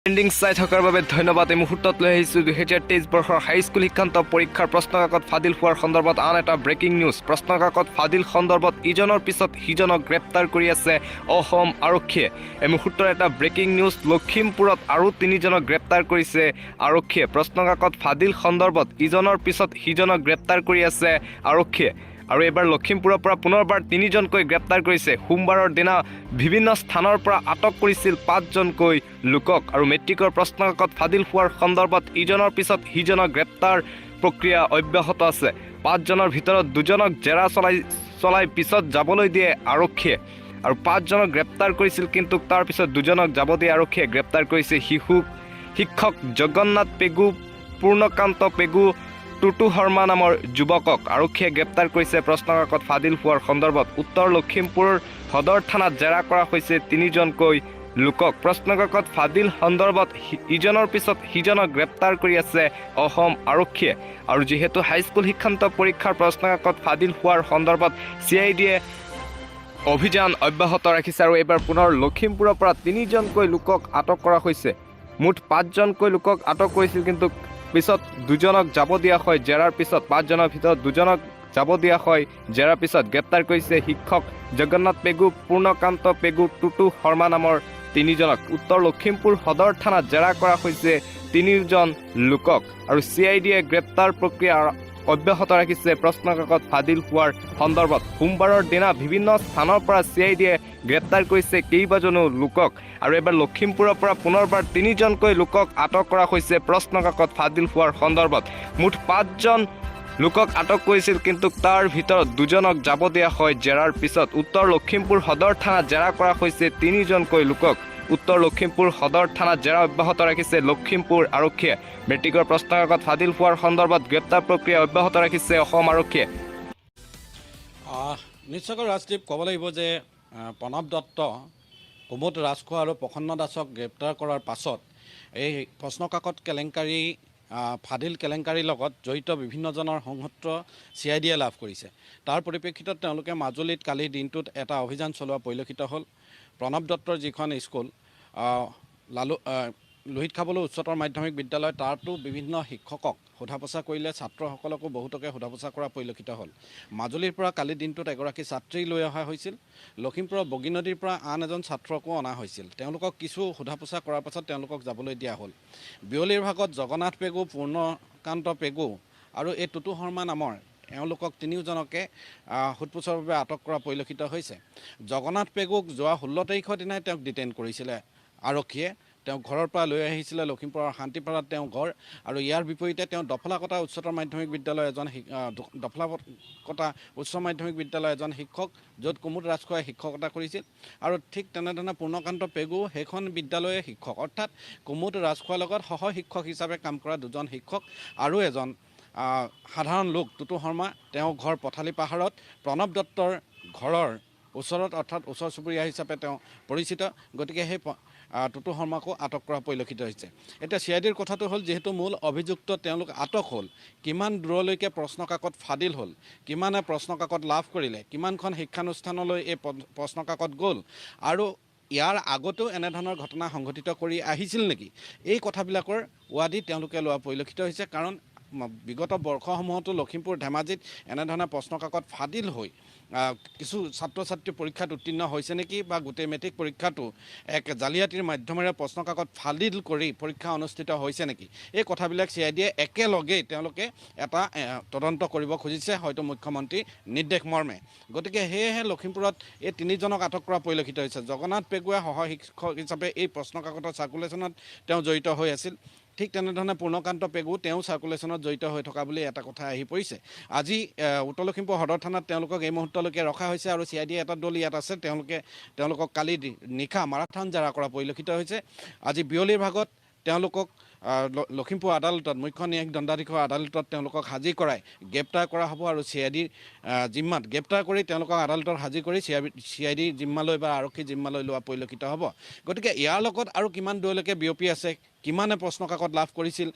Ending চাই থকাৰ বাবে ধন্যবাদ। এই মুহূৰ্তত লৈ আহিছোঁ 2023 বৰ্ষৰ হাইস্কুল শিক্ষান্ত পৰীক্ষাৰ প্ৰশ্নকাকত ফাদিল হোৱাৰ সন্দৰ্ভত আন এটা ব্ৰেকিং নিউজ। প্ৰশ্নকাকত ফাদিল সন্দৰ্ভত ইজনৰ পিছত সিজনক গ্ৰেপ্তাৰ কৰি আছে অসম আৰক্ষীয়ে। এই মুহূৰ্তৰ এটা ব্ৰেকিং নিউজ। লখিমপুৰত আৰু 3জনক গ্ৰেপ্তাৰ কৰিছে আৰক্ষীয়ে। প্ৰশ্নকাকত ফাদিল সন্দৰ্ভত ইজনৰ পিছত সিজনক গ্ৰেপ্তাৰ কৰি আছে আৰক্ষীয়ে। আৰু এইবাৰ লখিমপুৰৰ পৰা পুনৰবাৰ 3জনকৈ গ্ৰেপ্তাৰ কৰিছে। সোমবাৰৰ দিনা বিভিন্ন স্থানৰ পৰা আটক কৰিছিল 5জনকৈ লোকক। আৰু মেট্ৰিকৰ প্ৰশ্নকাকত ফাদিল হোৱাৰ সন্দৰ্ভত ইজনৰ পিছত সিজনক গ্ৰেপ্তাৰ প্ৰক্ৰিয়া অব্যাহত আছে। 5জনৰ ভিতৰত 2জনক জেৰা চলাই পিছত যাবলৈ দিয়ে আৰক্ষীয়ে। আৰু 5জনক গ্ৰেপ্তাৰ কৰিছিল, কিন্তু তাৰ পিছত 2জনক যাব দিয়ে আৰক্ষীয়ে। গ্ৰেপ্তাৰ কৰিছে শিক্ষক জগন্নাথ পেগু, পূৰ্ণকান্ত পেগু, টুটু শৰ্মা নামৰ যুৱকক আৰক্ষীয়ে গ্ৰেপ্তাৰ কৰিছে। প্ৰশ্নকাকত ফাদিল হোৱাৰ সন্দৰ্ভত উত্তৰ লখিমপুৰ সদৰ থানাত জেৰা কৰা হৈছে 3জনকৈ লোকক। প্ৰশ্নকাকত ফাদিল সন্দৰ্ভত ইজনৰ পিছত সিজনক গ্ৰেপ্তাৰ কৰি আছে অসম আৰক্ষীয়ে। আৰু যিহেতু হাইস্কুল শিক্ষান্ত পৰীক্ষাৰ প্ৰশ্নকাকত ফাদিল হোৱাৰ সন্দৰ্ভত CIDয়ে অভিযান অব্যাহত ৰাখিছে। আৰু এইবাৰ পুনৰ লখিমপুৰৰ পৰা 3জনকৈ লোকক আটক কৰা হৈছে। মুঠ 5জনকৈ লোকক আটক কৰিছিল, কিন্তু পিছত 2জনক যাব দিয়া হয়। জেৰাৰ পিছত 5জনৰ ভিতৰত 2জনক যাব দিয়া হয়। জেৰাৰ পিছত গ্ৰেপ্তাৰ কৰিছে শিক্ষক জগন্নাথ পেগু, পূৰ্ণকান্ত পেগু, টুটু শৰ্মা নামৰ 3জনক। উত্তৰ লখিমপুৰ সদৰ থানাত জেৰা কৰা হৈছে 3জন লোকক। আৰু CIDয়ে গ্ৰেপ্তাৰ প্ৰক্ৰিয়া অব্যাহত ৰাখিছে প্ৰশ্নকাকত ফাদিল হোৱাৰ সন্দৰ্ভত। সোমবাৰৰ দিনা বিভিন্ন স্থানৰ পৰা CIDয়ে গ্ৰেপ্তাৰ কৰিছে কেইবাজনো লোকক। আৰু এইবাৰ লখিমপুৰৰ পৰা পুনৰবাৰ 3জনকৈ লোকক আটক কৰা হৈছে প্ৰশ্নকাকত ফাদিল হোৱাৰ সন্দৰ্ভত। মুঠ 5জন লোকক আটক কৰিছিল, কিন্তু তাৰ ভিতৰত 2জনক যাব দিয়া হয় জেৰাৰ পিছত। উত্তৰ লখিমপুৰ সদৰ থানাত জেৰা কৰা হৈছে 3জনকৈ লোকক। উত্তৰ লখিমপুৰ সদৰ থানাত জেৰা অব্যাহত ৰাখিছে লখিমপুৰ আৰক্ষীয়ে। মেট্ৰিকৰ প্ৰশ্নকাকত ফাদিল হোৱাৰ সন্দৰ্ভত গ্ৰেপ্তাৰ প্ৰক্ৰিয়া অব্যাহত ৰাখিছে অসম আৰক্ষীয়ে। নিশ্চয়কৈ ৰাজদ্বীপ, ক'ব লাগিব যে প্ৰণৱ দত্ত, কুমুদ ৰাজখোৱা আৰু প্ৰসন্ন দাসক গ্ৰেপ্তাৰ কৰাৰ পাছত এই প্ৰশ্নকাকত কেলেংকাৰী, ফাদিল কেলেংকাৰীৰ লগত জড়িত বিভিন্নজনৰ সংসূত্ৰ CIDয়ে লাভ কৰিছে। তাৰ পৰিপ্ৰেক্ষিতত তেওঁলোকে মাজুলীত কালিৰ দিনটোত এটা অভিযান চলোৱা পৰিলক্ষিত হ'ল। প্ৰণৱ দত্তৰ যিখন স্কুল লোহিত খাবলো উচ্চতৰ মাধ্যমিক বিদ্যালয়, তাতো বিভিন্ন শিক্ষকক সোধা পোছা কৰিলে, ছাত্ৰসকলকো বহুতকে সোধা পোছা কৰা পৰিলক্ষিত হ'ল। মাজুলীৰ পৰা কালিৰ দিনটোত এগৰাকী ছাত্ৰী লৈ অহা হৈছিল। লখিমপুৰৰ বগীনদীৰ পৰা আন এজন ছাত্ৰকো অনা হৈছিল। তেওঁলোকক কিছু সোধা পোছা কৰাৰ পাছত তেওঁলোকক যাবলৈ দিয়া হ'ল। বিয়লিৰ ভাগত জগন্নাথ পেগু, পূৰ্ণকান্ত পেগু আৰু এই টুটু শৰ্মা নামৰ এওঁলোকক 3জনকে সোধপোছৰ বাবে আটক কৰা পৰিলক্ষিত হৈছে। জগন্নাথ পেগুক যোৱা 16 তাৰিখৰ দিনাই তেওঁক ডিটেইন কৰিছিলে আৰক্ষীয়ে। তেওঁ ঘৰৰ পৰা লৈ আহিছিলে লখিমপুৰৰ শান্তিপাৰাত তেওঁ ঘৰ। আৰু ইয়াৰ বিপৰীতে তেওঁ দফলাকটা উচ্চতৰ মাধ্যমিক বিদ্যালয় এজন শিক্ষক, য'ত কুমুদ ৰাজখোৱাই শিক্ষকতা কৰিছিল। আৰু ঠিক তেনেধৰণে পূৰ্ণকান্ত পেগু সেইখন বিদ্যালয়ৰ শিক্ষক, অৰ্থাৎ কুমুদ ৰাজখোৱাৰ লগত সহ শিক্ষক হিচাপে কাম কৰা 2জন শিক্ষক। আৰু এজন সাধাৰণ লোক টুটু শৰ্মা, তেওঁ ঘৰ পথালি পাহাৰত প্ৰণৱ দত্তৰ ঘৰৰ ওচৰত, অৰ্থাৎ ওচৰ চুবুৰীয়া হিচাপে তেওঁ পৰিচিত। গতিকে সেই টুটু শৰ্মাকো আটক কৰা পৰিলক্ষিত হৈছে। এতিয়া CIDৰ কথাটো হ'ল, যিহেতু মূল অভিযুক্ত তেওঁলোক আটক হ'ল, কিমান দূৰলৈকে প্ৰশ্নকাকত ফাদিল হ'ল, কিমানে প্ৰশ্নকাকত লাভ কৰিলে, কিমানখন শিক্ষানুষ্ঠানলৈ এই প্ৰশ্নকাকত গ'ল, আৰু ইয়াৰ আগতেও এনেধৰণৰ ঘটনা সংঘটিত কৰি আহিছিল নেকি, এই কথাবিলাকৰ উৱাদি তেওঁলোকে লোৱা পৰিলক্ষিত হৈছে। কাৰণ বিগত বৰ্ষসমূহতো লখিমপুৰ, ধেমাজিত এনেধৰণে প্ৰশ্নকাকত ফাদিল হৈ কিছু ছাত্ৰ ছাত্ৰী পৰীক্ষাত উত্তীৰ্ণ হৈছে নেকি, বা গোটেই মেট্ৰিক পৰীক্ষাটো এক জালিয়াতিৰ মাধ্যমেৰে প্ৰশ্নকাকত ফাদিল কৰি পৰীক্ষা অনুষ্ঠিত হৈছে নেকি, এই কথাবিলাক CIDয়ে একেলগেই তেওঁলোকে এটা তদন্ত কৰিব খুজিছে, হয়তো মুখ্যমন্ত্ৰীৰ নিৰ্দেশ মৰ্মে। গতিকে সেয়েহে লখিমপুৰত এই 3জনক আটক কৰা পৰিলক্ষিত হৈছে। জগন্নাথ পেগুৱে সহ শিক্ষক হিচাপে এই প্ৰশ্নকাকতৰ চাৰ্কুলেশ্যনত তেওঁ জড়িত হৈ আছিল। ঠিক তেনেধৰণে পূৰ্ণকান্ত পেগু, তেওঁ চাৰ্কুলেশ্যনত জড়িত হৈ থকা বুলি এটা কথা আহি পৰিছে। আজি উত্তৰ লখিমপুৰ সদৰ থানাত তেওঁলোকক এই মুহূৰ্তলৈকে ৰখা হৈছে। আৰু CIDয়ে এটা দল ইয়াত আছে, তেওঁলোকক কালি নিশা মাৰাথান জেৰা কৰা পৰিলক্ষিত হৈছে। আজি বিয়লিৰ ভাগত তেওঁলোকক লখিমপুৰ আদালতত, মুখ্য ন্যায়িক দণ্ডাধীশৰ আদালতত তেওঁলোকক হাজিৰ কৰাই গ্ৰেপ্তাৰ কৰা হ'ব। আৰু CIDৰ জিম্মাত গ্ৰেপ্তাৰ কৰি তেওঁলোকক আদালতত হাজিৰ কৰি CIDৰ জিম্মালৈ বা আৰক্ষী জিম্মালৈ লোৱা পৰিলক্ষিত হ'ব। গতিকে ইয়াৰ লগত আৰু কিমান দূৰলৈকে বিয়পি আছে, কিমানে প্ৰশ্নকাকত লাভ কৰিছিল,